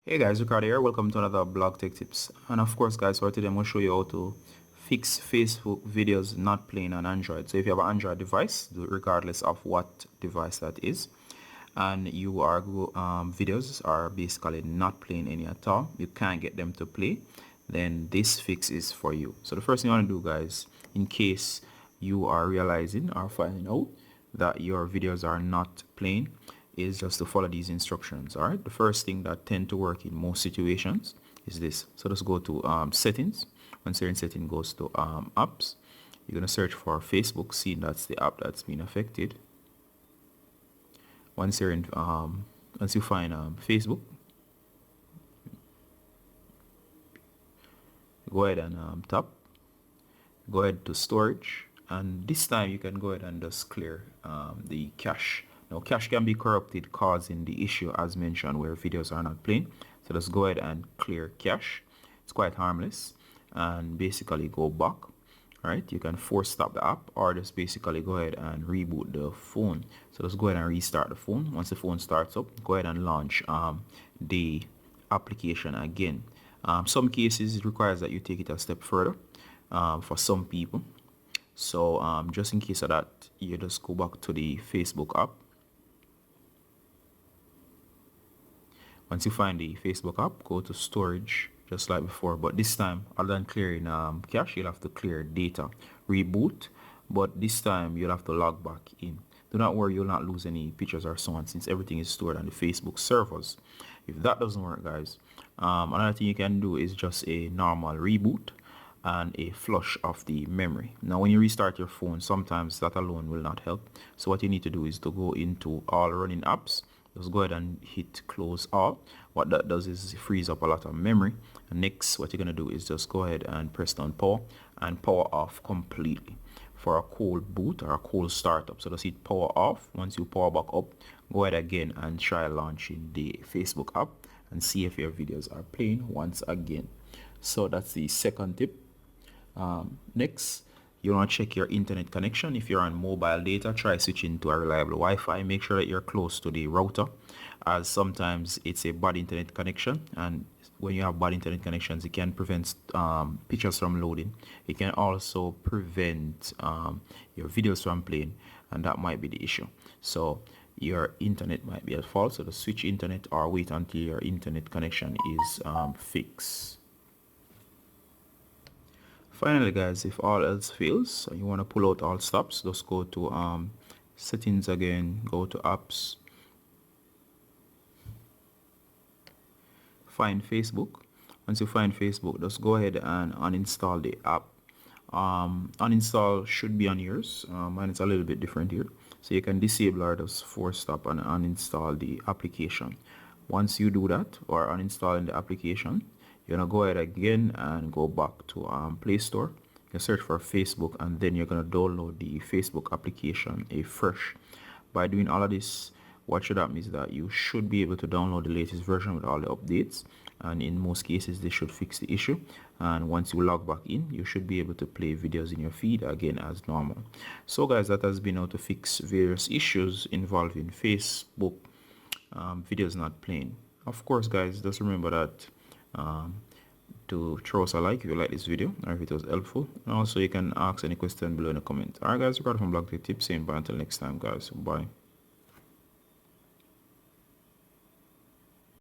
Hey guys, Ricardo here. Welcome to another blog tech tips. And of course guys, for today I'm going to show you how to fix Facebook videos not playing on Android. So if you have an Android device, regardless of what device that is, and you are videos are basically not playing any at all, you can't get them to play, then this fix is for you. So the first thing you want to do guys, in case you are realizing or finding out that your videos are not playing, is just to follow these instructions. All right, the first thing that tend to work in most situations is this. So let's go to settings. Once you're in settings, goes to apps. You're going to search for Facebook, seeing that's the app that's been affected. Once you're in once you find Facebook, go ahead and tap, go ahead to storage, and this time you can go ahead and just clear the cache. Now cache can be corrupted, causing the issue as mentioned where videos are not playing. So let's go ahead and clear cache. It's quite harmless, and basically go back. All right, you can force stop the app or just basically go ahead and reboot the phone. So let's go ahead and restart the phone. Once the phone starts up, go ahead and launch the application again. Some cases it requires that you take it a step further for some people. So just in case of that, you just go back to the Facebook app. Once you find the Facebook app, go to storage just like before, but this time other than clearing cache, you'll have to clear data. Reboot, but this time you'll have to log back in. Do not worry, you'll not lose any pictures or so on, since everything is stored on the Facebook servers. If that doesn't work guys, another thing you can do is just a normal reboot and a flush of the memory. Now when you restart your phone, sometimes that alone will not help. So what you need to do is to go into all running apps. Just go ahead and hit close all. What that does is it frees up a lot of memory. And next what you're going to do is just go ahead and press down power and power off completely for a cold boot or a cold startup. So just hit power off. Once you power back up, go ahead again and try launching the Facebook app and see if your videos are playing once again. So that's the second tip. Next, you want to check your internet connection. If you're on mobile data, try switching to a reliable Wi-Fi. Make sure that you're close to the router, as sometimes it's a bad internet connection, and when you have bad internet connections, it can prevent pictures from loading. It can also prevent your videos from playing, and that might be the issue. So your internet might be at fault, so just switch internet or wait until your internet connection is fixed. Finally guys, if all else fails and you want to pull out all stops, just go to settings again, go to apps, find Facebook. Once you find Facebook, just go ahead and uninstall the app. Uninstall should be on yours. Mine is a little bit different here, so you can disable or just force stop and uninstall the application. Once you do that, or uninstalling the application, you're gonna go ahead again and go back to Play Store. You search for Facebook, and then you're gonna download the Facebook application afresh. By doing all of this, what should happen is that you should be able to download the latest version with all the updates, and in most cases they should fix the issue. And once you log back in, you should be able to play videos in your feed again as normal. So guys, that has been how to fix various issues involving Facebook videos not playing. Of course guys, just remember that to throw us a like if you like this video or if it was helpful, and also you can ask any question below in the comment. Alright guys, Ricardo from Blog Tech Tips, saying bye until next time guys. Bye.